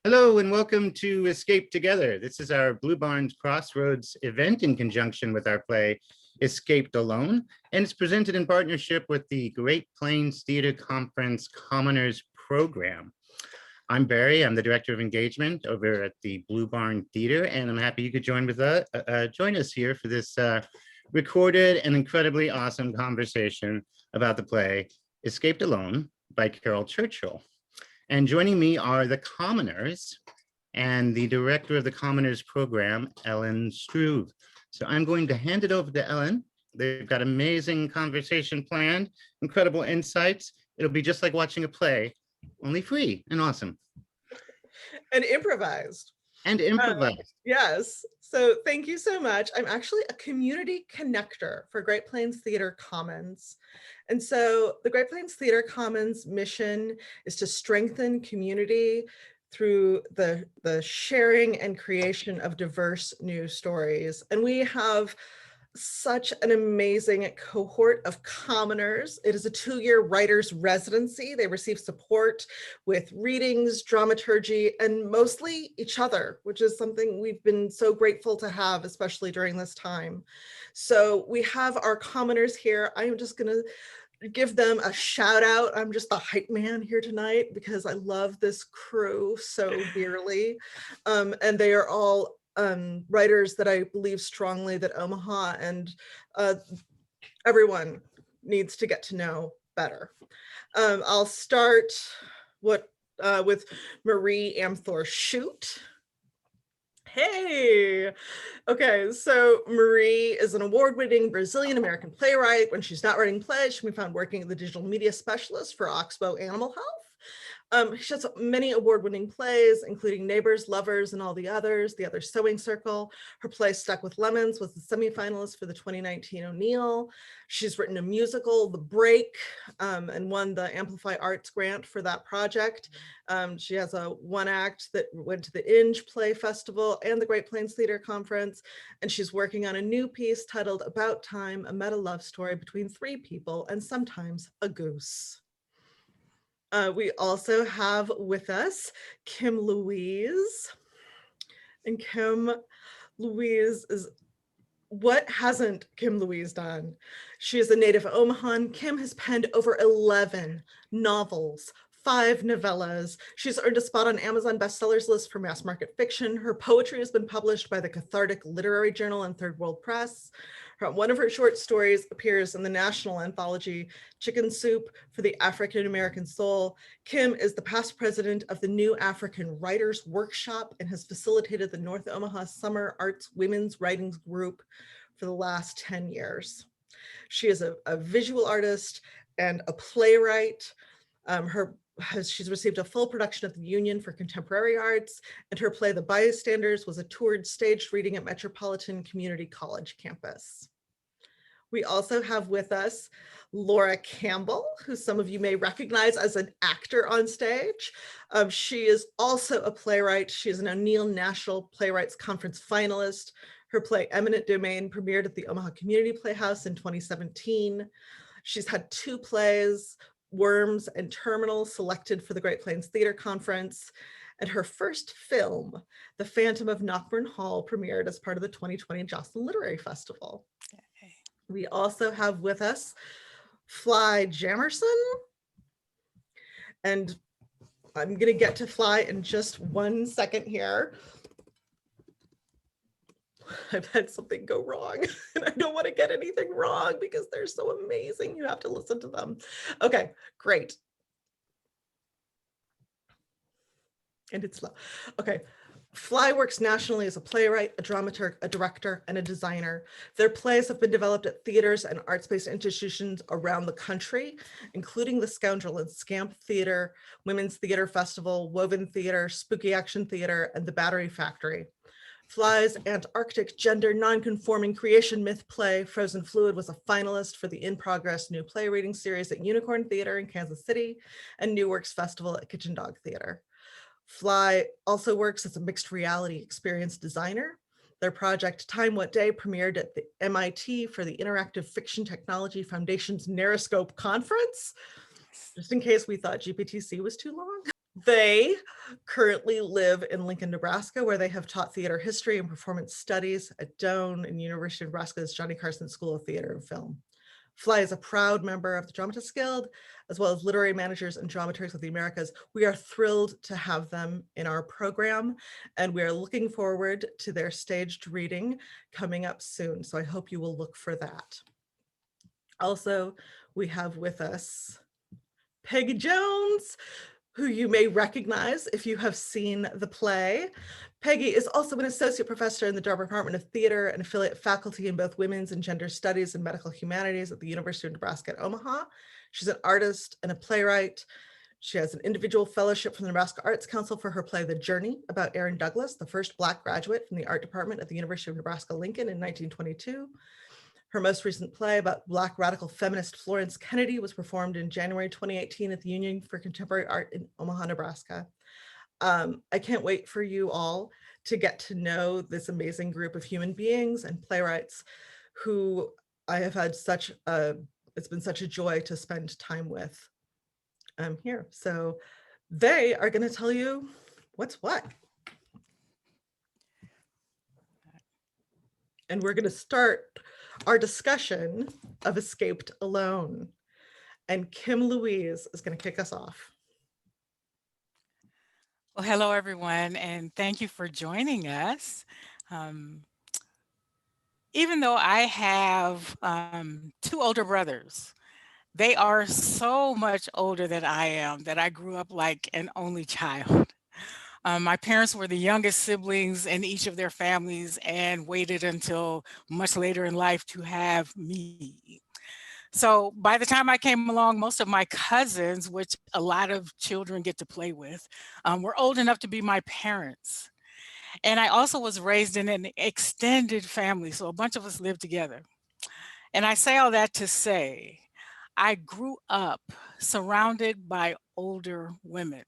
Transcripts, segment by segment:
Hello and welcome to Escape Together. This is our Blue Barns Crossroads event in conjunction with our play Escaped Alone, and it's presented in partnership with the Great Plains Theater Conference Commoners Program. I'm Barry. I'm the Director of Engagement over at the Blue Barn Theater, and I'm happy you could join us here for this recorded and incredibly awesome conversation about the play Escaped Alone by Caryl Churchill. And joining me are the Commoners and the director of the Commoners program, Ellen Struve. So I'm going to hand it over to Ellen. They've got amazing conversation planned, incredible insights. It'll be just like watching a play, only free and awesome. And improvised. Yes. So thank you so much. I'm actually a community connector for Great Plains Theater Commons. And so the Great Plains Theater Commons mission is to strengthen community through the sharing and creation of diverse new stories. And we have such an amazing cohort of commoners. It is a 2-year writer's residency. They receive support with readings, dramaturgy, and mostly each other, which is something we've been so grateful to have, especially during this time. So we have our commoners here. I am just gonna give them a shout out. I'm just the hype man here tonight because I love this crew so dearly. And they are all writers that I believe strongly that Omaha and everyone needs to get to know better. I'll start with Marie Amthor Shute. Hey, okay, so Marie is an award-winning Brazilian-American playwright. When she's not writing plays, she can be found working as the digital media specialist for Oxbow Animal Health. She has many award-winning plays, including Neighbors, Lovers, and All the Others, The Other Sewing Circle. Her play Stuck with Lemons was the semifinalist for the 2019 O'Neill. She's written a musical, The Break, and won the Amplify Arts grant for that project. She has a one act that went to the Inge Play Festival and the Great Plains Theater Conference, and she's working on a new piece titled About Time, a meta love story between 3 people and sometimes a goose. We also have with us Kim Louise. And Kim Louise is, what hasn't Kim Louise done? She is a native of Omaha. Kim has penned over 11 novels, 5 novellas. She's earned a spot on Amazon bestsellers list for mass market fiction. Her poetry has been published by the Cathartic Literary Journal and Third World Press. One of her short stories appears in the national anthology Chicken Soup for the African American Soul. Kim is the past president of the New African Writers Workshop and has facilitated the North Omaha Summer Arts Women's Writings Group for the last 10 years. She is a visual artist and a playwright. She's received a full production at the Union for Contemporary Arts, and her play The Bystanders was a toured staged reading at Metropolitan Community College campus. We also have with us Laura Campbell, who some of you may recognize as an actor on stage. She is also a playwright. She is an O'Neill National Playwrights Conference finalist. Her play Eminent Domain premiered at the Omaha Community Playhouse in 2017. She's had 2 plays, Worms and Terminal, selected for the Great Plains Theater Conference. And her first film, The Phantom of Knockburn Hall, premiered as part of the 2020 Joslin Literary Festival. Okay. We also have with us Fly Jamerson. And I'm going to get to Fly in just 1 second here. I've had something go wrong and I don't want to get anything wrong because they're so amazing. You have to listen to them. Okay, great. And it's slow. Okay. Fly works nationally as a playwright, a dramaturg, a director, and a designer. Their plays have been developed at theaters and arts-based institutions around the country, including the Scoundrel and Scamp Theater, Women's Theater Festival, Woven Theater, Spooky Action Theater, and the Battery Factory. Fly's Antarctic gender nonconforming creation myth play, Frozen Fluid, was a finalist for the In Progress New Play Reading Series at Unicorn Theater in Kansas City and New Works Festival at Kitchen Dog Theater. Fly also works as a mixed reality experience designer. Their project Time What Day premiered at the MIT for the Interactive Fiction Technology Foundation's Narroscope Conference, just in case we thought GPTC was too long. They currently live in Lincoln, Nebraska, where they have taught theater history and performance studies at Doane and University of Nebraska's Johnny Carson School of Theater and Film. Fly is a proud member of the Dramatists Guild, as well as literary managers and dramaturgs of the Americas. We are thrilled to have them in our program, and we are looking forward to their staged reading coming up soon. So I hope you will look for that. Also, we have with us Peggy Jones, who you may recognize if you have seen the play. Peggy is also an associate professor in the Department of Theater and affiliate faculty in both women's and gender studies and medical humanities at the University of Nebraska at Omaha. She's an artist and a playwright. She has an individual fellowship from the Nebraska Arts Council for her play, The Journey, about Aaron Douglas, the first Black graduate from the art department at the University of Nebraska-Lincoln in 1922. Her most recent play about Black radical feminist Florence Kennedy was performed in January 2018 at the Union for Contemporary Art in Omaha, Nebraska. I can't wait for you all to get to know this amazing group of human beings and playwrights who I have had it's been such a joy to spend time with here. So they are going to tell you what's what. And we're going to start our discussion of Escaped Alone. And Kim Louise is going to kick us off. Well, hello, everyone, and thank you for joining us. Even though I have 2 older brothers, they are so much older than I am that I grew up like an only child. My parents were the youngest siblings in each of their families and waited until much later in life to have me. So by the time I came along, most of my cousins, which a lot of children get to play with, were old enough to be my parents. And I also was raised in an extended family, so a bunch of us lived together. And I say all that to say, I grew up surrounded by older women.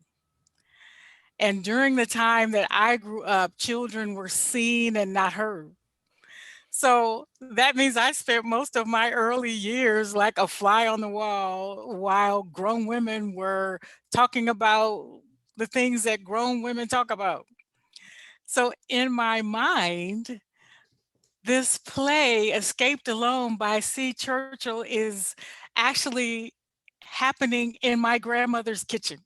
And during the time that I grew up, children were seen and not heard. So that means I spent most of my early years like a fly on the wall while grown women were talking about the things that grown women talk about. So in my mind, this play, Escaped Alone by C. Churchill, is actually happening in my grandmother's kitchen.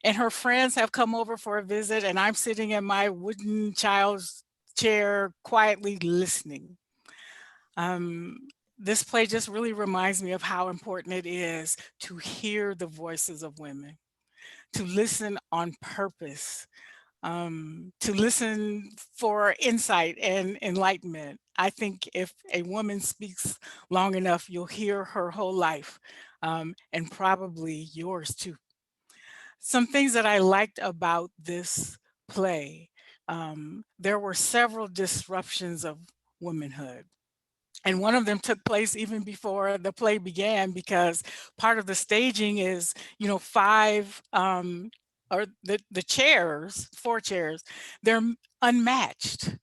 And her friends have come over for a visit, and I'm sitting in my wooden child's chair quietly listening. This play just really reminds me of how important it is to hear the voices of women, to listen on purpose, to listen for insight and enlightenment. I think if a woman speaks long enough, you'll hear her whole life, and probably yours too. Some things that I liked about this play, there were several disruptions of womanhood. And one of them took place even before the play began, because part of the staging is, 5 or the chairs, 4 chairs, they're unmatched.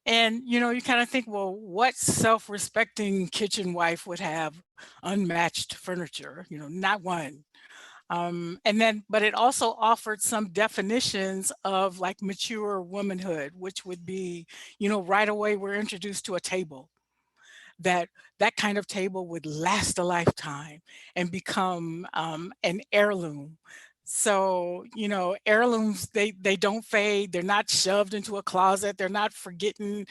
And, you kind of think, well, what self-respecting kitchen wife would have unmatched furniture? Not one. But it also offered some definitions of like mature womanhood, which would be, right away we're introduced to a table. That kind of table would last a lifetime and become an heirloom. So, heirlooms, they don't fade. They're not shoved into a closet. They're not forgotten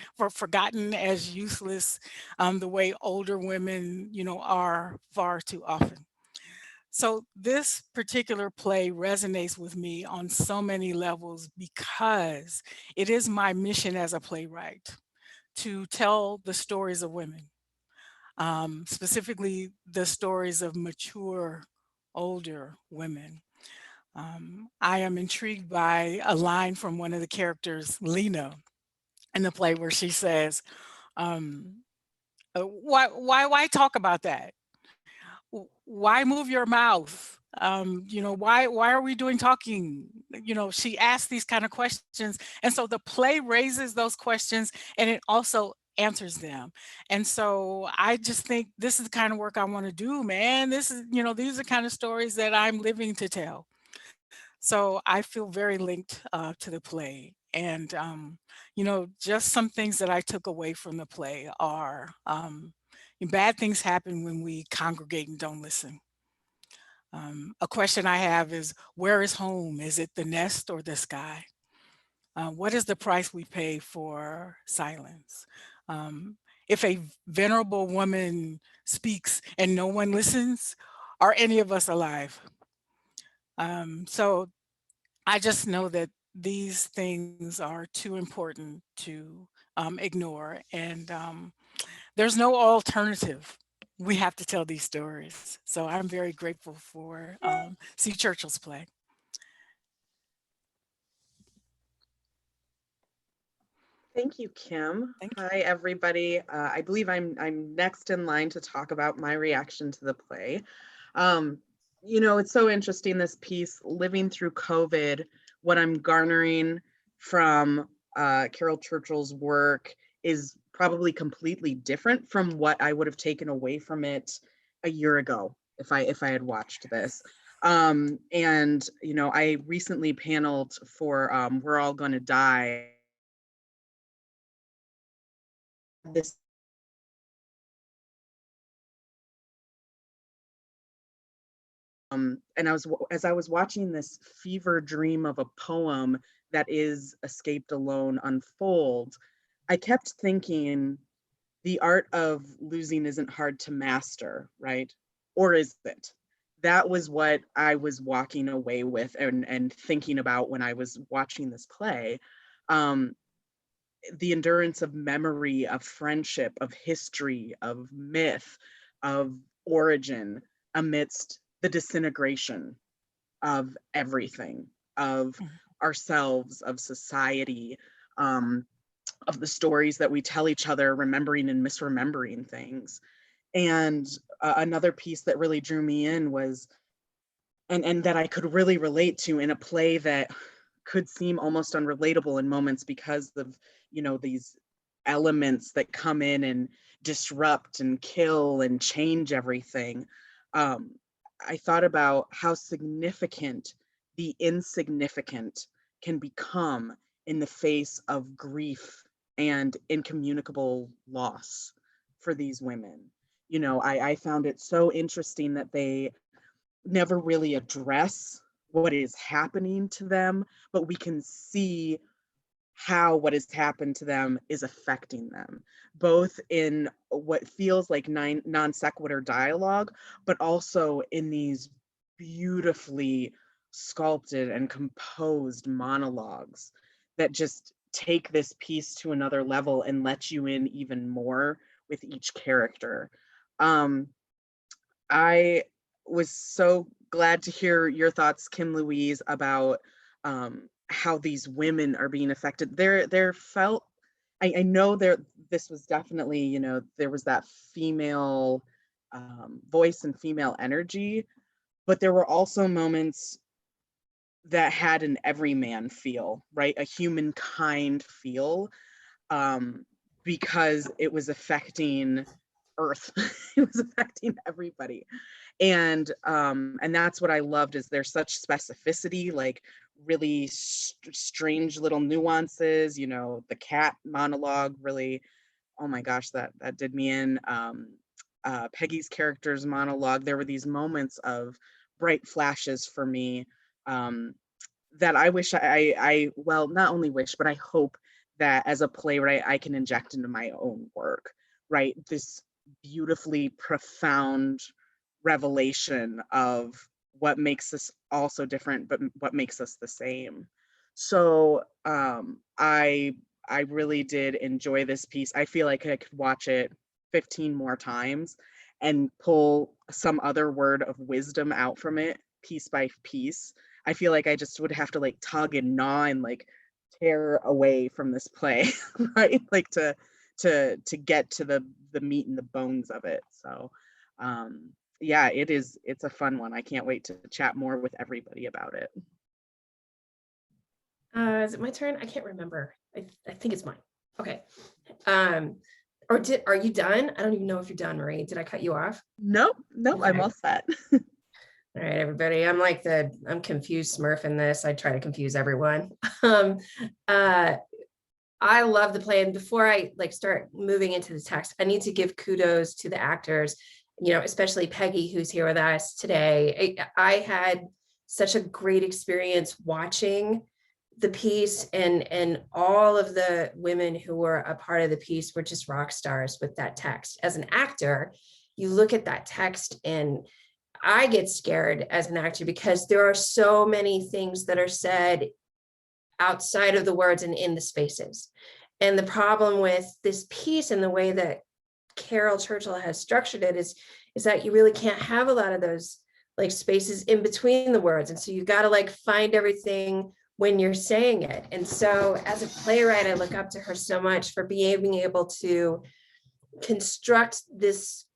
as useless the way older women, are far too often. So this particular play resonates with me on so many levels because it is my mission as a playwright to tell the stories of women, specifically the stories of mature, older women. I am intrigued by a line from one of the characters, Lena, in the play where she says, why talk about that? Why move your mouth? Why are we doing talking? She asks these kind of questions. And so the play raises those questions and it also answers them. And so I just think this is the kind of work I want to do, man. This is, these are the kind of stories that I'm living to tell. So I feel very linked to the play. And, just some things that I took away from the play are bad things happen when we congregate and don't listen. A question I have is, where is home? Is it the nest or the sky? What is the price we pay for silence? Um, if a venerable woman speaks and no one listens, are any of us alive? So I just know that these things are too important to ignore, and there's no alternative. We have to tell these stories. So I'm very grateful for C. Churchill's play. Thank you, Kim. Thank you. Hi, everybody. I believe I'm next in line to talk about my reaction to the play. It's so interesting, this piece, living through COVID. What I'm garnering from Carol Churchill's work is probably completely different from what I would have taken away from it a year ago if I had watched this. I recently paneled for We're All Gonna Die. This and as I was watching this fever dream of a poem that is Escaped Alone unfold, I kept thinking the art of losing isn't hard to master, right? Or is it? That was what I was walking away with and thinking about when I was watching this play. The endurance of memory, of friendship, of history, of myth, of origin amidst the disintegration of everything, of ourselves, of society, of the stories that we tell each other, remembering and misremembering things. And another piece that really drew me in was, and that I could really relate to in a play that could seem almost unrelatable in moments because of, these elements that come in and disrupt and kill and change everything. I thought about how significant the insignificant can become in the face of grief and incommunicable loss for these women. I found it so interesting that they never really address what is happening to them, but we can see how what has happened to them is affecting them, both in what feels like non sequitur dialogue, but also in these beautifully sculpted and composed monologues that just take this piece to another level and let you in even more with each character. I was so glad to hear your thoughts, Kim Louise, about how these women are being affected. There felt, I know this was definitely, there was that female voice and female energy, but there were also moments that had an everyman feel, right? A humankind feel, because it was affecting Earth. It was affecting everybody. And that's what I loved, is there's such specificity, like really strange little nuances. The cat monologue really, oh my gosh, that did me in. Peggy's character's monologue, there were these moments of bright flashes for me, that I wish well, not only wish, but I hope that as a playwright I can inject into my own work, right? This beautifully profound revelation of what makes us all so different, but what makes us the same. So I really did enjoy this piece. I feel like I could watch it 15 more times and pull some other word of wisdom out from it piece by piece. I feel like I just would have to like tug and gnaw and like tear away from this play, right? Like to get to the meat and the bones of it. So yeah, it's a fun one. I can't wait to chat more with everybody about it. Is it my turn? I can't remember. I think it's mine. Okay. Are you done? I don't even know if you're done, Marie. Did I cut you off? Nope, Okay. I'm all set. All right, everybody. I'm confused Smurf in this. I try to confuse everyone. Um, uh, I love the play. And before I start moving into the text, I need to give kudos to the actors, especially Peggy, who's here with us today. I had such a great experience watching the piece, and all of the women who were a part of the piece were just rock stars with that text. As an actor, you look at that text and I get scared as an actor because there are so many things that are said outside of the words and in the spaces. And the problem with this piece and the way that Carol Churchill has structured it is that you really can't have a lot of those spaces in between the words. And so you got to find everything when you're saying it. And so as a playwright, I look up to her so much for being able to construct this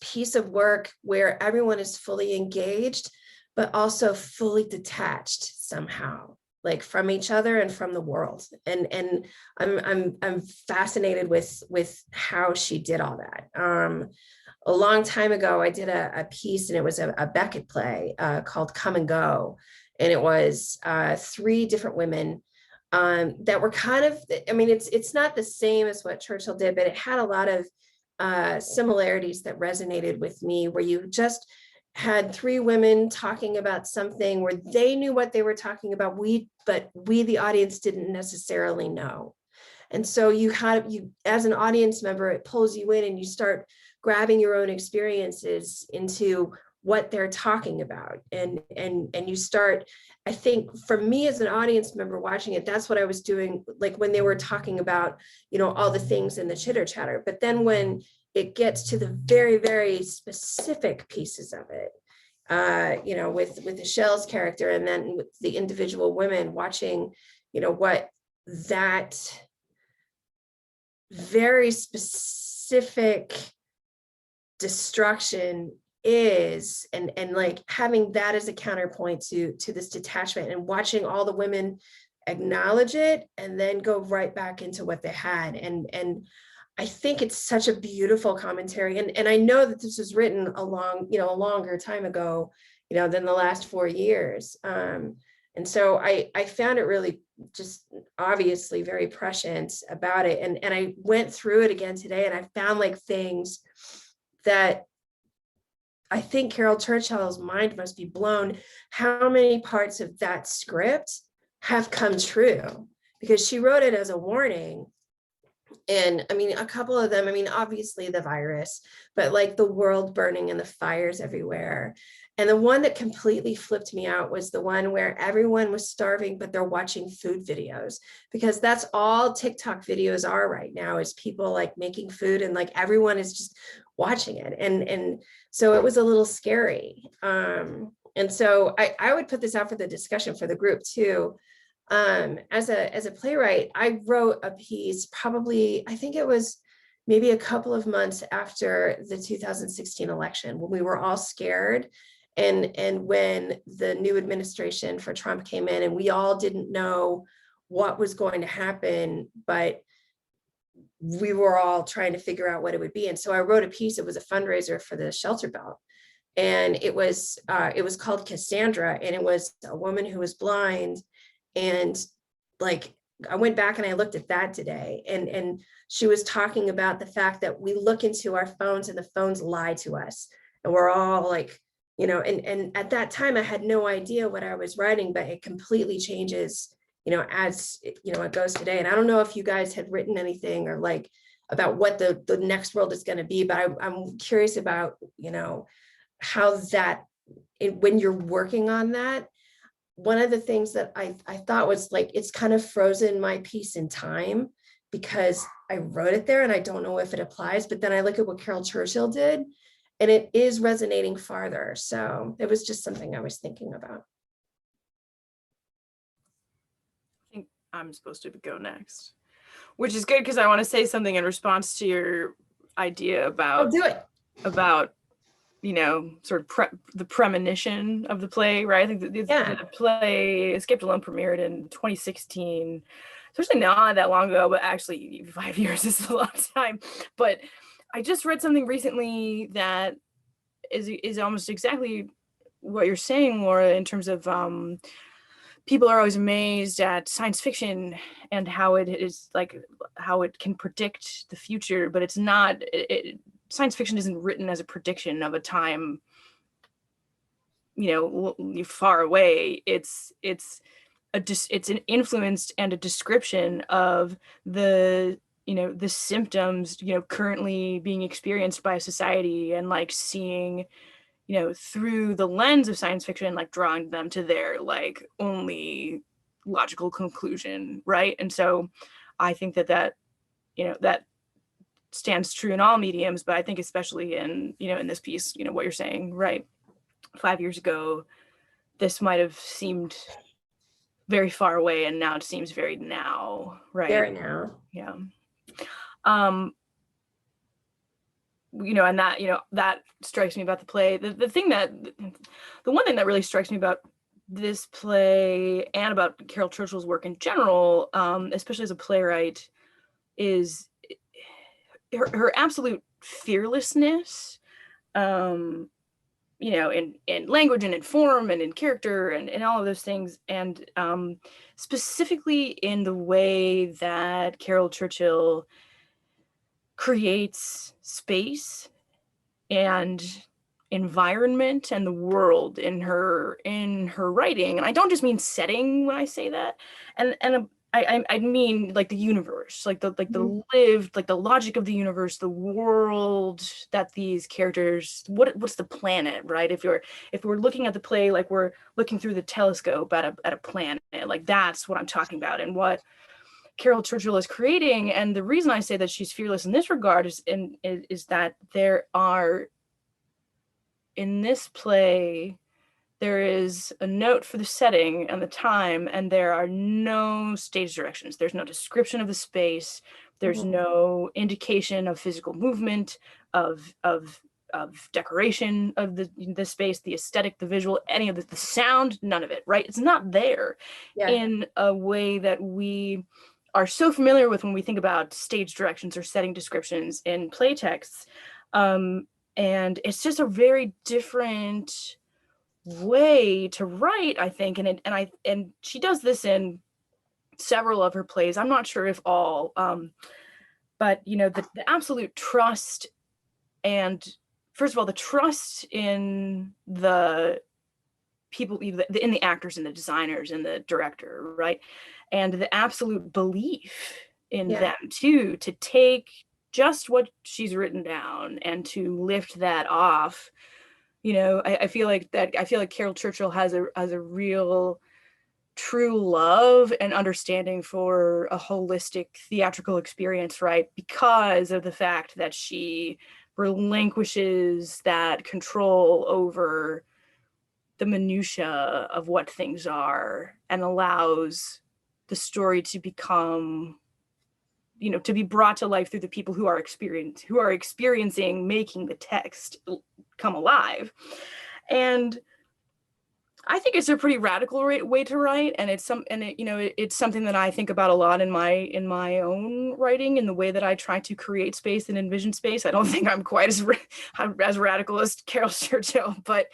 piece of work where everyone is fully engaged, but also fully detached somehow, from each other and from the world. And I'm fascinated with how she did all that. A long time ago, I did a piece, and it was a Beckett play called Come and Go. And it was 3 different women that were kind of, it's not the same as what Churchill did, but it had a lot of similarities that resonated with me, where you just had 3 women talking about something where they knew what they were talking about, but we the audience didn't necessarily know. And so you as an audience member, it pulls you in and you start grabbing your own experiences into what they're talking about. And you start, I think for me as an audience member watching it, that's what I was doing, when they were talking about, all the things in the chitter chatter. But then when it gets to the very, very specific pieces of it, with Michelle's character, and then with the individual women, watching, what that very specific destruction is, and having that as a counterpoint to this detachment, and watching all the women acknowledge it and then go right back into what they had. And I think it's such a beautiful commentary. And I know that this was written a longer time ago, than the last 4 years. And so I found it really just obviously very prescient about it. And I went through it again today, and I found things that I think Carol Churchill's mind must be blown, how many parts of that script have come true, because she wrote it as a warning. And a couple of them, obviously the virus, but the world burning and the fires everywhere. And the one that completely flipped me out was the one where everyone was starving, but they're watching food videos, because that's all TikTok videos are right now, is people making food, and everyone is just watching it. And so it was a little scary. And so I would put this out for the discussion for the group too. As a playwright, I wrote a piece probably, I think it was maybe a couple of months after the 2016 election, when we were all scared. And when the new administration for Trump came in, and we all didn't know what was going to happen, but we were all trying to figure out what it would be. And so I wrote a piece. It was a fundraiser for the shelter belt. And it was called Cassandra. And it was a woman who was blind. And I went back and I looked at that today, and she was talking about the fact that we look into our phones and the phones lie to us. And we're all and at that time I had no idea what I was writing, but it completely changes, as it goes today. And I don't know if you guys had written anything or about what the next world is going to be, but I'm curious about, how that, when you're working on that, one of the things that I thought was it's kind of frozen my piece in time, because I wrote it there and I don't know if it applies, but then I look at what Carol Churchill did and it is resonating farther. So it was just something I was thinking about. I think I'm supposed to go next, which is good because I want to say something in response to your idea about, do it. About, sort of the premonition of the play, right? I think the play Escaped Alone premiered in 2016. So actually not that long ago, but actually 5 years is a long time. But I just read something recently that is almost exactly what you're saying, Laura, in terms of people are always amazed at science fiction and how it is like how it can predict the future, but it's not. Science fiction isn't written as a prediction of a time, far away. It's an influence and a description of the the symptoms currently being experienced by society, and like seeing through the lens of science fiction, like drawing them to their like only logical conclusion, right? And so I think that stands true in all mediums, but I think especially in in this piece, what you're saying, right? 5 years ago, this might have seemed very far away, and now it seems very now, right? Very now. Yeah. And that, that strikes me about the play. The one thing that really strikes me about this play and about Caryl Churchill's work in general, especially as a playwright, is her absolute fearlessness, in language and in form and in character and all of those things. And specifically in the way that Caryl Churchill creates space and environment and the world in her writing. And I don't just mean setting when I say that. And I mean like the universe, like the lived, like the logic of the universe, the world that these characters, what's the planet, right? If we're looking at the play, like we're looking through the telescope at a planet, like that's what I'm talking about, and what Caryl Churchill is creating. And the reason I say that she's fearless in this regard is that there are, in this play, there is a note for the setting and the time, and there are no stage directions. There's no description of the space. There's no indication of physical movement, of decoration of the space, the aesthetic, the visual, any of the sound, none of it, right? It's not there in a way that we are so familiar with when we think about stage directions or setting descriptions in play texts. And it's just a very different way to write, I think, and she does this in several of her plays. I'm not sure if all, but the absolute trust, and first of all, the trust in the people, in the actors and the designers and the director, right, and the absolute belief in them too, to take just what she's written down and to lift that off. I feel like Caryl Churchill has a real true love and understanding for a holistic theatrical experience, right? Because of the fact that she relinquishes that control over the minutia of what things are and allows the story to become, to be brought to life through the people who are experiencing making the text come alive. And I think it's a pretty radical way to write, and it's something that I think about a lot in my own writing, in the way that I try to create space and envision space. I don't think I'm quite as radical as Caryl Churchill, but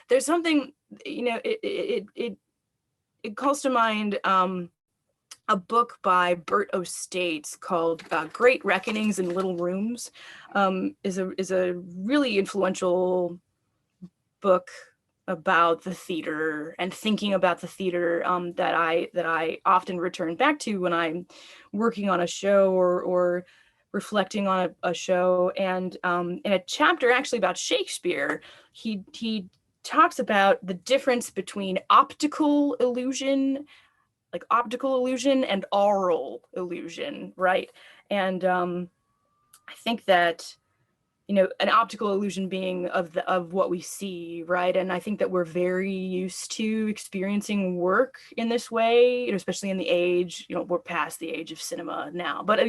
there's something, it calls to mind a book by Bert O'States called Great Reckonings in Little Rooms. Is a really influential book about the theater and thinking about the theater, that I often return back to when I'm working on a show or reflecting on a show. And in a chapter actually about Shakespeare, he talks about the difference between optical illusion and aural illusion, right? And I think that an optical illusion being of what we see, right? And I think that we're very used to experiencing work in this way, especially in the age, we're past the age of cinema now, but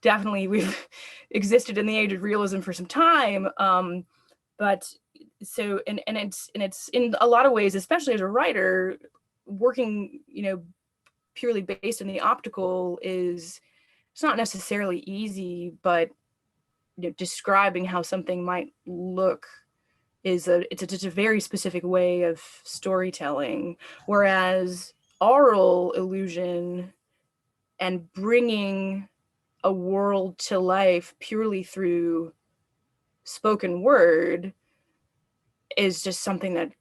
definitely we've existed in the age of realism for some time. But so, and it's in a lot of ways, especially as a writer, working, purely based on the optical it's not necessarily easy, but describing how something might look it's just a very specific way of storytelling, whereas oral illusion and bringing a world to life purely through spoken word is just something that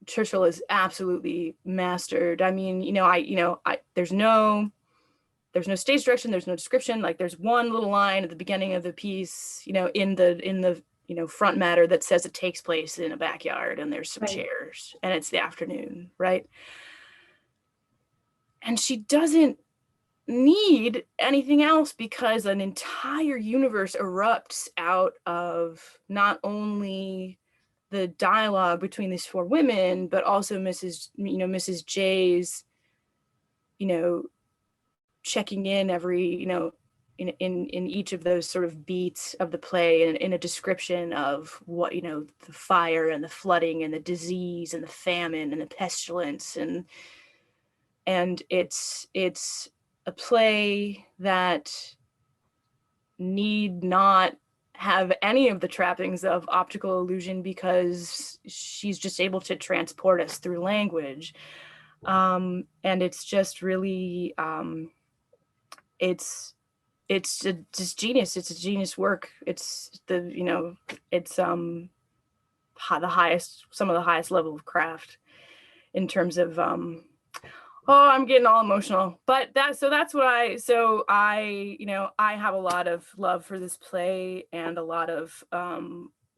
Churchill has absolutely mastered. I mean, there's no stage direction, there's no description. Like there's one little line at the beginning of the piece, in the front matter that says it takes place in a backyard and there's some Right. chairs and it's the afternoon, right? And she doesn't need anything else because an entire universe erupts out of not only the dialogue between these four women, but also Mrs. J's, checking in every, in each of those sort of beats of the play in a description of what, the fire and the flooding and the disease and the famine and the pestilence. And it's a play that need not have any of the trappings of optical illusion because she's just able to transport us through language. And it's just really, it's just genius. It's a genius work. It's some of the highest level of craft in terms of, I'm getting all emotional, but that's what I have a lot of love for this play and a lot of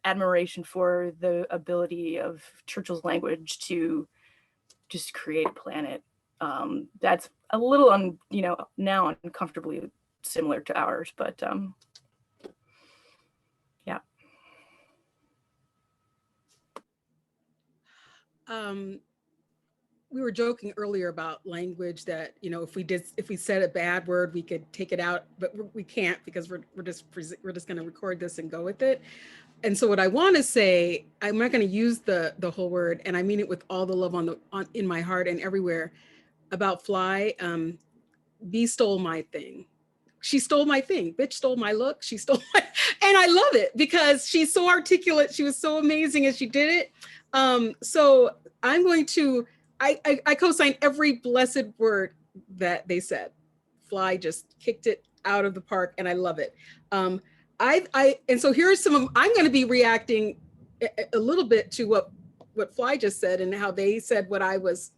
admiration for the ability of Churchill's language to just create a planet that's a little now uncomfortably similar to ours, but yeah. We were joking earlier about language that, if we said a bad word, we could take it out, but we can't because we're just going to record this and go with it. And so what I want to say, I'm not going to use the whole word, and I mean it with all the love in my heart and everywhere, about Fly. B stole my thing. She stole my thing. Bitch stole my look. She stole my, and I love it because she's so articulate. She was so amazing as she did it. So I'm going to, I co-sign every blessed word that they said. Fly just kicked it out of the park and I love it. And so here's some of, I'm going to be reacting a little bit to what Fly just said and how they said what I was,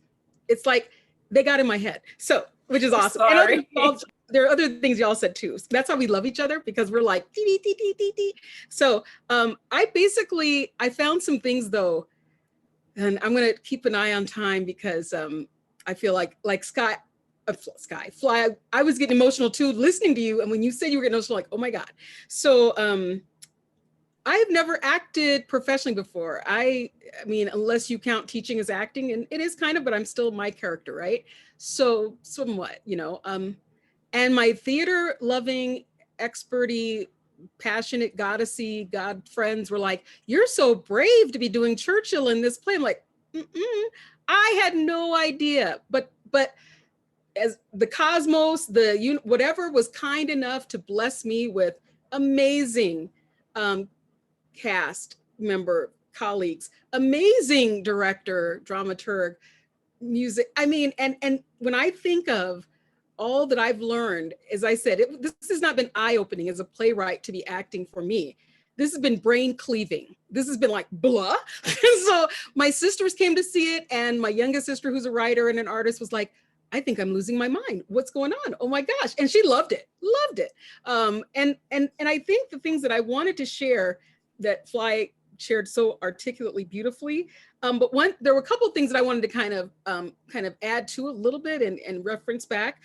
it's like they got in my head. So, which is awesome. Sorry. And there are other things y'all said too. So that's how we love each other because we're like, dee, dee, dee, dee, dee. So I found some things though, and I'm going to keep an eye on time because I feel like Fly, I was getting emotional too, listening to you. And when you said you were getting emotional, like, oh my God. So I have never acted professionally before. I mean, unless you count teaching as acting, and it is kind of, but I'm still my character, right? So somewhat, and my theater loving, experty, passionate goddessy God friends were like, you're so brave to be doing Churchill in this play. I'm like, I had no idea, but as the cosmos, whatever was kind enough to bless me with amazing cast member colleagues, amazing director, dramaturg, music. I mean, and when I think of all that I've learned, as I said, this has not been eye-opening as a playwright to be acting for me. This has been brain cleaving. This has been like blah. So my sisters came to see it, and my youngest sister, who's a writer and an artist, was like, I think I'm losing my mind. What's going on? Oh my gosh. And she loved it. And I think the things that I wanted to share that Fly shared so articulately, beautifully. But there were a couple of things that I wanted to kind of add to a little bit and reference back.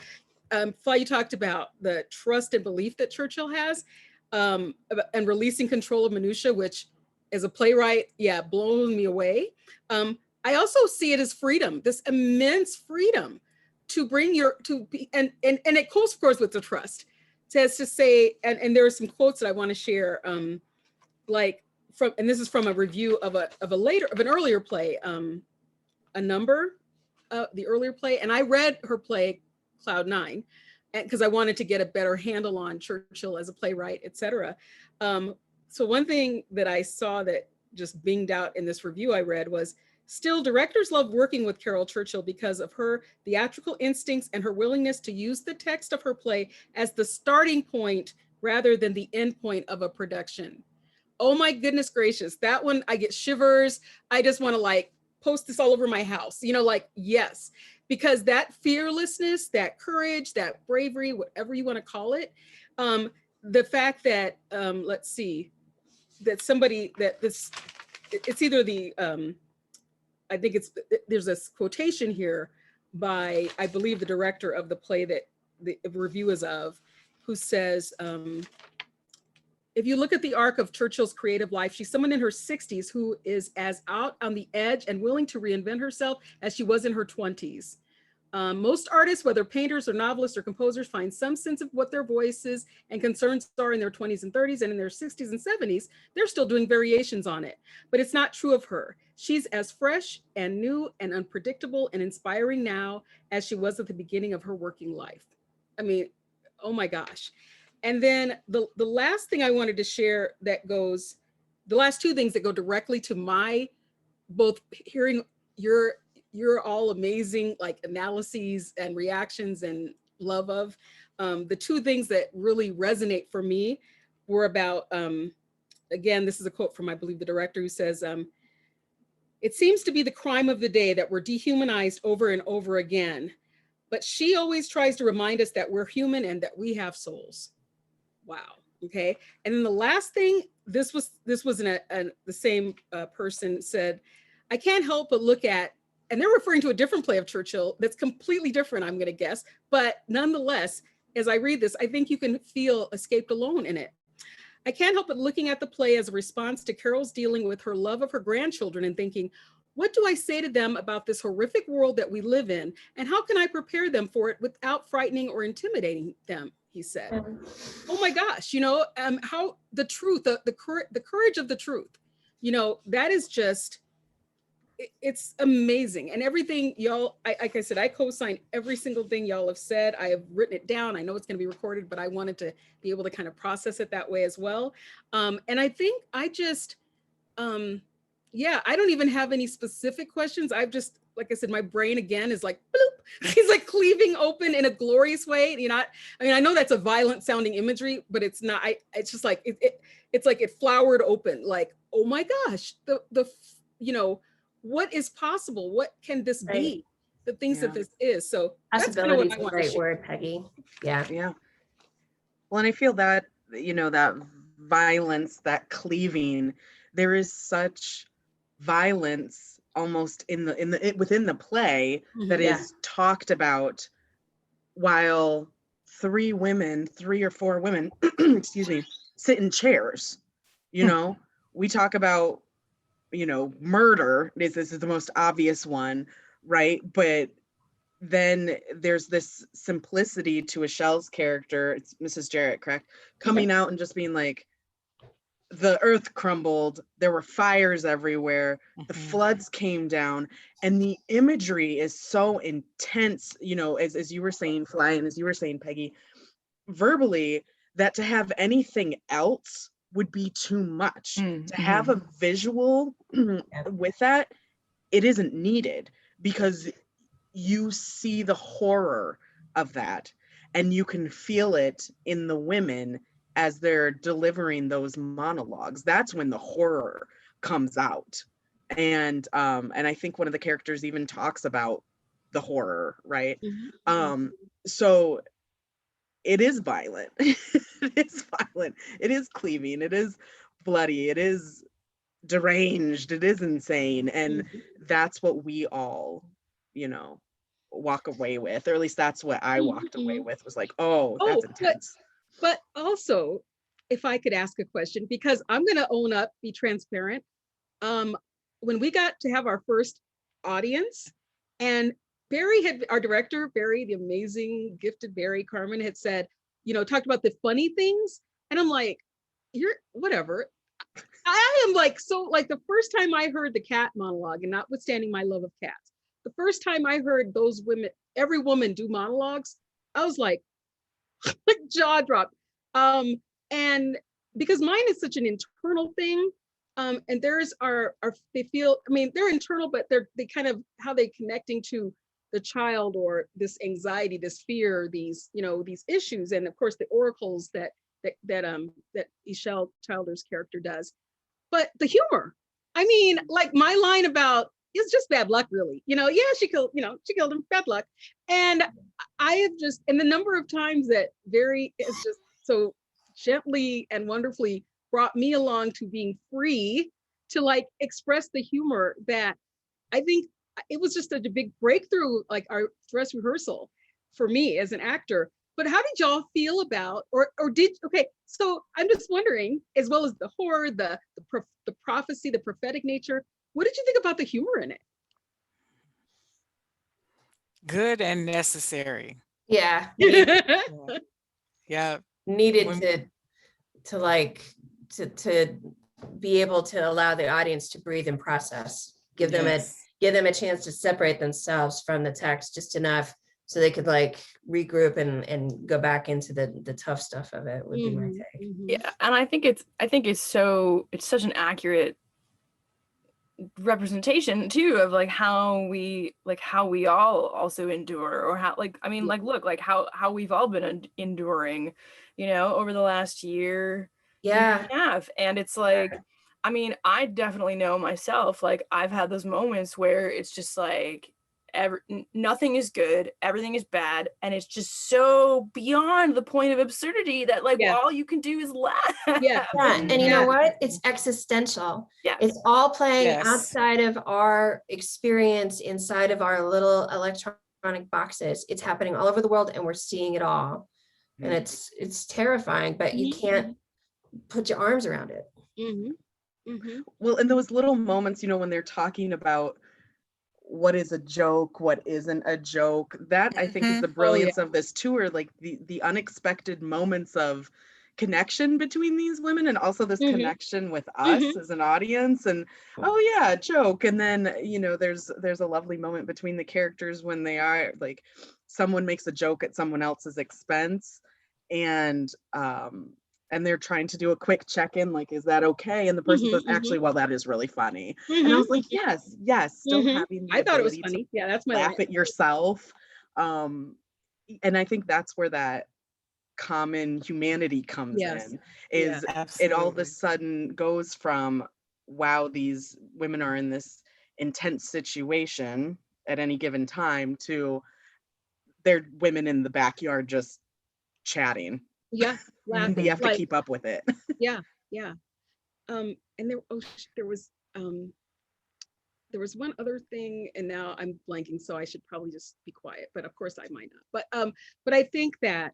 Fly, you talked about the trust and belief that Churchill has and releasing control of minutia, which as a playwright, blows me away. I also see it as freedom, this immense freedom to bring and it goes, of course, with the trust. It says to say, and there are some quotes that I want to share, and this is from a review of an earlier play, A Number, the earlier play, and I read her play Cloud Nine, because I wanted to get a better handle on Churchill as a playwright, etc. So one thing that I saw that just binged out in this review I read was, still, directors love working with Carol Churchill because of her theatrical instincts and her willingness to use the text of her play as the starting point rather than the end point of a production. Oh my goodness gracious, that one, I get shivers. I just want to like post this all over my house, you know, like, yes, because that fearlessness, that courage, that bravery, whatever you want to call it, the fact that, let's see, that somebody, that this, it's either the, I think it's, there's this quotation here by, I believe, the director of the play that the review is of, who says, if you look at the arc of Churchill's creative life, she's someone in her 60s who is as out on the edge and willing to reinvent herself as she was in her 20s. Most artists, whether painters or novelists or composers, find some sense of what their voices and concerns are in their 20s and 30s, and in their 60s and 70s, they're still doing variations on it. But it's not true of her. She's as fresh and new and unpredictable and inspiring now as she was at the beginning of her working life. I mean, oh my gosh. And then the last thing I wanted to share that goes, the last two things that go directly to my, both hearing your all amazing like analyses and reactions and love of, the two things that really resonate for me were about, again, this is a quote from, I believe, the director, who says, it seems to be the crime of the day that we're dehumanized over and over again, but she always tries to remind us that we're human and that we have souls. Wow. Okay. And then the last thing, this was the same person said, I can't help but look at, and they're referring to a different play of Churchill that's completely different, I'm going to guess, but nonetheless, as I read this, I think you can feel Escaped Alone in it. I can't help but looking at the play as a response to Carol's dealing with her love of her grandchildren and thinking, what do I say to them about this horrific world that we live in? And how can I prepare them for it without frightening or intimidating them? He said. Oh my gosh, you know, how the truth, the courage of the truth, you know, that is just, it's amazing. And everything y'all, like I said, I co-sign every single thing y'all have said. I have written it down. I know it's going to be recorded, but I wanted to be able to kind of process it that way as well. And I think I just, yeah, I don't even have any specific questions. I've just, like I said, my brain again is like, bloop. He's like cleaving open in a glorious way. You know, I mean, I know that's a violent sounding imagery, but it's not, it's just like, it's like it flowered open, like, oh my gosh, the you know, what is possible? What can this be? The things that this is. So that's kind of what I want to share. Possibility is a great word, Peggy. Yeah. Yeah. Well, and I feel that, you know, that violence, that cleaving, there is such violence almost within the play that is talked about, while three or four women, excuse me, sit in chairs. You know, we talk about, you know, murder. This is the most obvious one, right? But then there's this simplicity to Michelle's character, it's Mrs. Jarrett, correct? Coming out and just being like, the earth crumbled, there were fires everywhere, the floods came down, and the imagery is so intense, you know, as you were saying, Fly, and as you were saying, Peggy, verbally, that to have anything else would be too much. To have a visual with that, it isn't needed, because you see the horror of that and you can feel it in the women as they're delivering those monologues. That's when the horror comes out. And I think one of the characters even talks about the horror, right? So it is violent. It is violent. It is cleaving. It is bloody. It is deranged. It is insane. And that's what we all, you know, walk away with, or at least that's what I walked away with, was like, oh, that's intense. But also, if I could ask a question, because I'm going to own up, be transparent. When we got to have our first audience, and our director, Barry, the amazing, gifted Barry Carmen, had said, you know, talked about the funny things. And I'm like, you're whatever. I am like, so like the first time I heard the cat monologue, and notwithstanding my love of cats, the first time I heard those women, every woman do monologues, I was like jaw dropped. And because mine is such an internal thing, And theirs are they feel, I mean, they're internal, but they kind of how they connecting to the child or this anxiety, this fear, these, you know, these issues, and of course the oracles that Ishelle Childer's character does. But the humor, I mean, like my line about it's just bad luck, really. You know, yeah, she killed him, bad luck. And I have just, and the number of times that Very is just so gently and wonderfully brought me along to being free to like express the humor that I think it was just such a big breakthrough, like our dress rehearsal for me as an actor. But how did y'all feel about, or did, okay, so I'm just wondering, as well as the horror, the prophecy, the prophetic nature, what did you think about the humor in it? Good and necessary. Yeah. Yeah. Needed When- to be able to allow the audience to breathe and process, give them a chance to separate themselves from the text just enough so they could like regroup and go back into the tough stuff of it would be my take. Yeah, and I think it's such an accurate representation too of like how we all also endure, or how, like, I mean, like, look, like how we've all been enduring, you know, over the last year. Yeah. And it's like, I mean, I definitely know myself, like I've had those moments where it's just like nothing is good, everything is bad, and it's just so beyond the point of absurdity that like all you can do is laugh. Yeah. And you know what? It's existential. Yeah. It's all playing Yes. outside of our experience, inside of our little electronic boxes. It's happening all over the world and we're seeing it all. And it's terrifying, but you can't put your arms around it. Well, and those little moments, you know, when they're talking about what is a joke, what isn't a joke, that I think is the brilliance of this tour, like the unexpected moments of connection between these women, and also this connection with us as an audience, and oh yeah, joke. And then, you know, there's a lovely moment between the characters when they are like, someone makes a joke at someone else's expense, and they're trying to do a quick check-in, like, is that okay? And the person says, actually, well, that is really funny. And I was like, yes, still having the I thought it was ability funny. to Yeah, that's my laugh at yourself. And I think that's where that common humanity comes in, is it all of a sudden goes from, wow, these women are in this intense situation at any given time, to they're women in the backyard just chatting. Yeah, laughing. You have to keep up with it. Yeah. And there was one other thing, and now I'm blanking, so I should probably just be quiet, but of course I might not. But I think that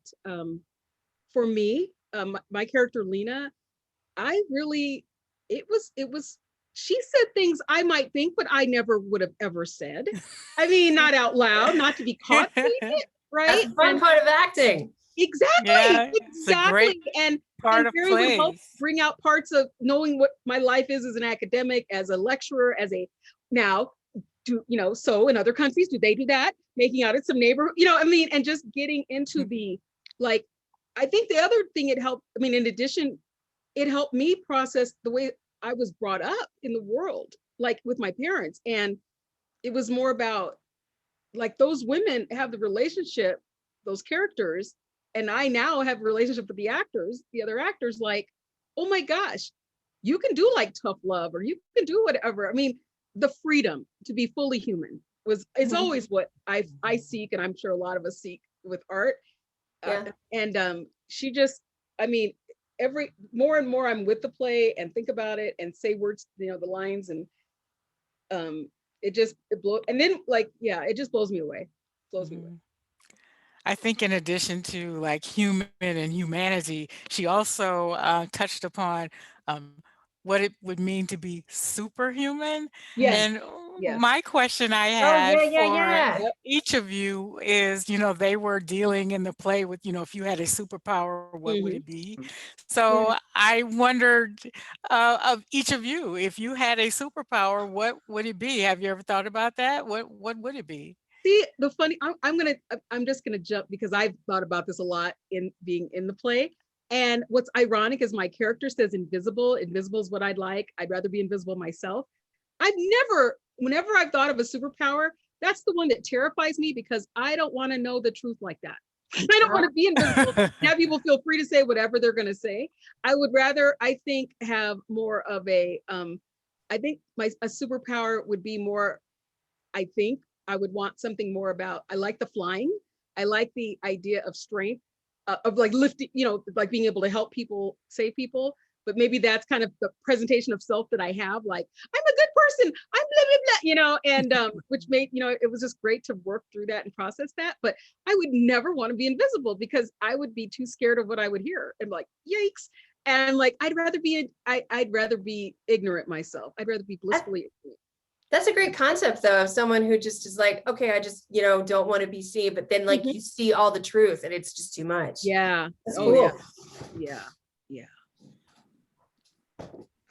for me, my character Lena, it was she said things I might think, but I never would have ever said. I mean, not out loud, not to be caught saying it, right? That's the fun part of acting. Exactly. Yeah, it's a Exactly. great And part of Barry would help plays. bring out parts of knowing what my life is as an academic, as a lecturer, so in other countries, do they do that? Making out at some neighborhood, you know, I mean, and just getting into the, like, I think the other thing it helped, I mean, in addition, it helped me process the way I was brought up in the world, like with my parents. And it was more about, like, those women have the relationship, those characters, and I now have a relationship with the other actors, like, oh my gosh, you can do like tough love, or you can do whatever. I mean, the freedom to be fully human is always what I seek, and I'm sure a lot of us seek with art. She just, I mean, more and more I'm with the play and think about it and say words, you know, the lines, and it just blows me away. I think in addition to like human and humanity, she also touched upon what it would mean to be superhuman. And my question I had for each of you is, you know, they were dealing in the play with, you know, if you had a superpower, what would it be? So I wondered of each of you, if you had a superpower, what would it be? Have you ever thought about that? What would it be? See, the funny, I'm just gonna jump, because I've thought about this a lot in being in the play. And what's ironic is my character says invisible. Invisible is what I'd like. I'd rather be invisible myself. Whenever I've thought of a superpower, that's the one that terrifies me because I don't want to know the truth like that. I don't want to be invisible and have people feel free to say whatever they're going to say. I would rather, I think, have more of a, I think a superpower would be more, I think I would want something more about, I like the flying. I like the idea of strength, of like lifting, like being able to help people, save people. But maybe that's kind of the presentation of self that I have. Like, I'm a good person, I'm blah, blah, blah, and which made, it was just great to work through that and process that. But I would never want to be invisible because I would be too scared of what I would hear and like, yikes. And like, I'd rather be ignorant myself. I'd rather be blissfully ignorant. That's a great concept though, of someone who just is like, okay, I just, don't want to be seen, but then like you see all the truth and it's just too much. Yeah. That's Oh, cool. yeah.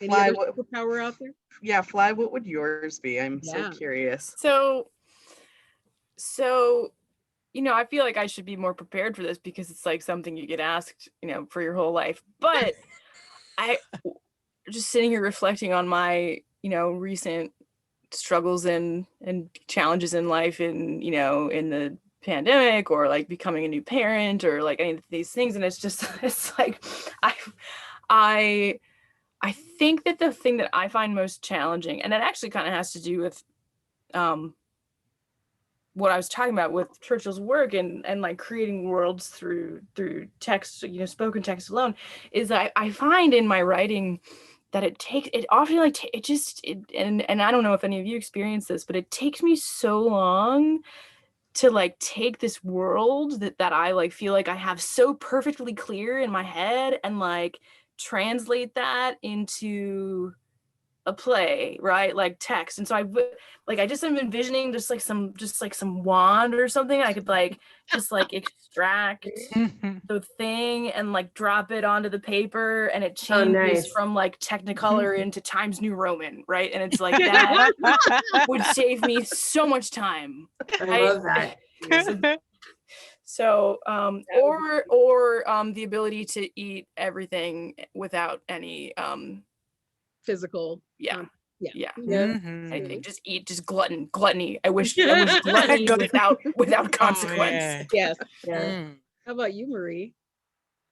Any Fly, other what- superpower out there? Yeah, Fly, what would yours be? I'm so Yeah. curious. So, I feel like I should be more prepared for this because it's like something you get asked, for your whole life. But I just sitting here reflecting on my, recent struggles and challenges in life in the pandemic or like becoming a new parent or like any of these things. And it's like, I think that the thing that I find most challenging, and that actually kind of has to do with what I was talking about with Churchill's work and like creating worlds through text, spoken text alone, is that I find in my writing that and I don't know if any of you experience this, but it takes me so long to like take this world that I like feel like I have so perfectly clear in my head and like translate that into a play, right? Like text. And so I just am envisioning just like some wand or something. I could like just like extract the thing and like drop it onto the paper and it changes nice. from like Technicolor into Times New Roman, right? And it's like that would save me so much time. I love that. So or the ability to eat everything without any Physical. yeah. Mhm. I think just gluttony. I wish gluttony without consequence. Yes. Yeah. Mm. How about you, Marie?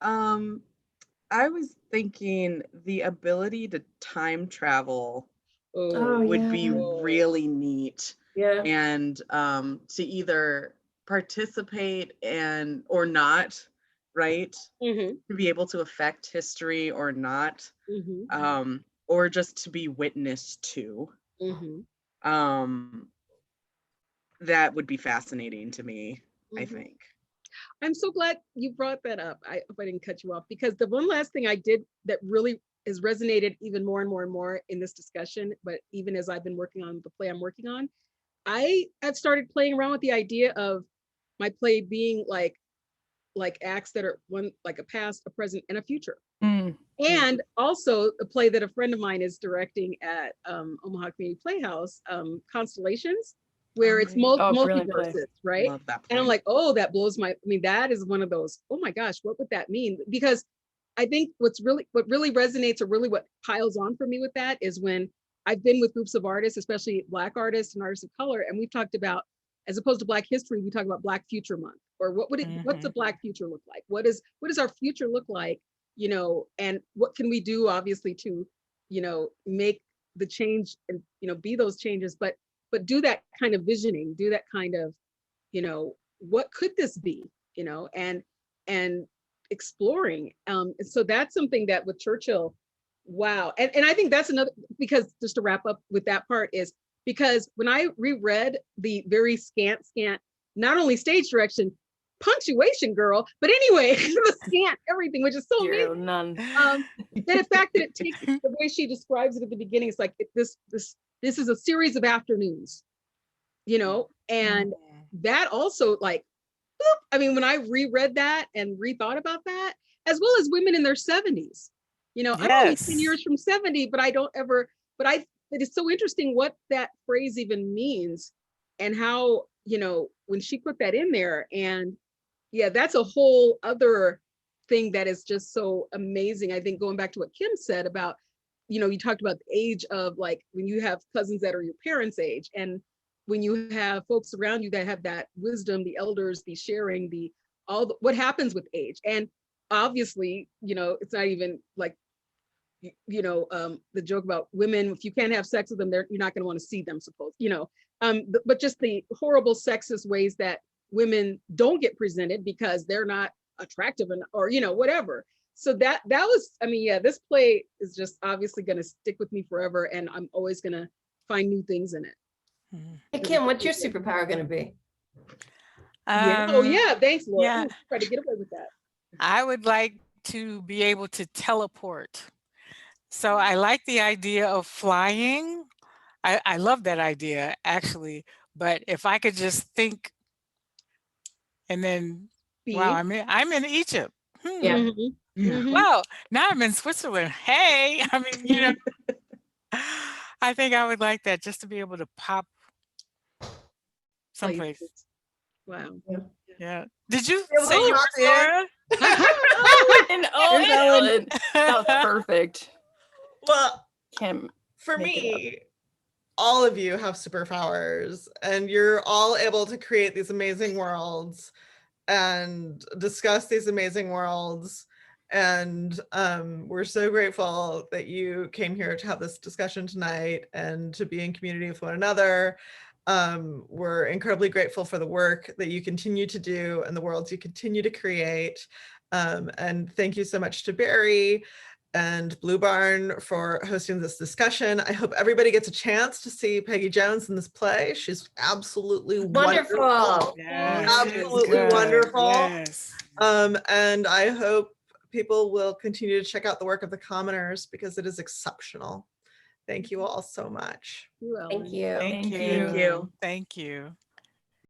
I was thinking the ability to time travel Oh, would be yeah. really neat, Yeah. and to either participate or not, right? Mm-hmm. To be able to affect history or not, Mm-hmm. or just to be witness to. Mm-hmm. That would be fascinating to me, I Mhm. think. I'm so glad you brought that up. I hope I didn't cut you off, because the one last thing I did that really has resonated even more and more and more in this discussion, but even as I've been working on the play I'm working on, I have started playing around with the idea of my play being like acts that are one, like a past, a present, and a future. And also a play that a friend of mine is directing at Omaha Community Playhouse, Constellations, where it's brilliant play. multiverses, right? Love that. And I'm like, oh, that blows that is one of those, oh my gosh, what would that mean? Because I think what really resonates, or really what piles on for me with that, is when I've been with groups of artists, especially Black artists and artists of color, and we've talked about, as opposed to Black History, we talk about Black Future Month, or what's a Black future look like? What does our future look like? And what can we do, obviously, to, make the change and, be those changes, but do that kind of visioning, do that kind of, what could this be, and exploring. And so that's something that with Churchill, wow. And I think that's another, because just to wrap up with that part, is because when I reread the very scant, not only stage direction, punctuation, girl, but anyway, the scant everything, which is so Zero, amazing. none. The fact that it takes, the way she describes it at the beginning, it's like this is a series of afternoons, and that also, like, boop, I mean, when I reread that and rethought about that, as well as women in their 70s, I'm only 10 years from 70, but it is so interesting what that phrase even means, and how, when she put that in there. And yeah, that's a whole other thing that is just so amazing. I think going back to what Kim said about, you talked about the age of like when you have cousins that are your parents' age, and when you have folks around you that have that wisdom, the elders, the sharing, what happens with age. And obviously, it's not even like, the joke about women, if you can't have sex with them, you're not going to want to see them, but just the horrible sexist ways that women don't get presented because they're not attractive or whatever. So that was, this play is just obviously going to stick with me forever, and I'm always going to find new things in it. Hey, Kim, what's your superpower going to be? Oh yeah, thanks, Laura. yeah. Ooh, try to get away with that. I would like to be able to teleport. So I like the idea of flying. I love that idea, actually. But if I could just think, and then, wow, I'm in Egypt. Yeah. Mhm. Mhm. Wow, now I'm in Switzerland. Hey, I think I would like that, just to be able to pop someplace. Places. Wow. Yeah. Did you It was say you were awesome. there? And Ellen. That was perfect. Well, Kim. for Make it up. me, all of you have superpowers, and you're all able to create these amazing worlds and discuss these amazing worlds. And we're so grateful that you came here to have this discussion tonight and to be in community with one another. We're incredibly grateful for the work that you continue to do and the worlds you continue to create. And thank you so much to Barry and Blue Barn for hosting this discussion. I hope everybody gets a chance to see Peggy Jones in this play. She's absolutely Wonderful. wonderful. Yes, Absolutely good. wonderful. Yes. And I hope people will continue to check out the work of the Commoners because it is exceptional. Thank you all so much. You're Thank welcome. you. Thank Thank you. you. Thank you. Thank you.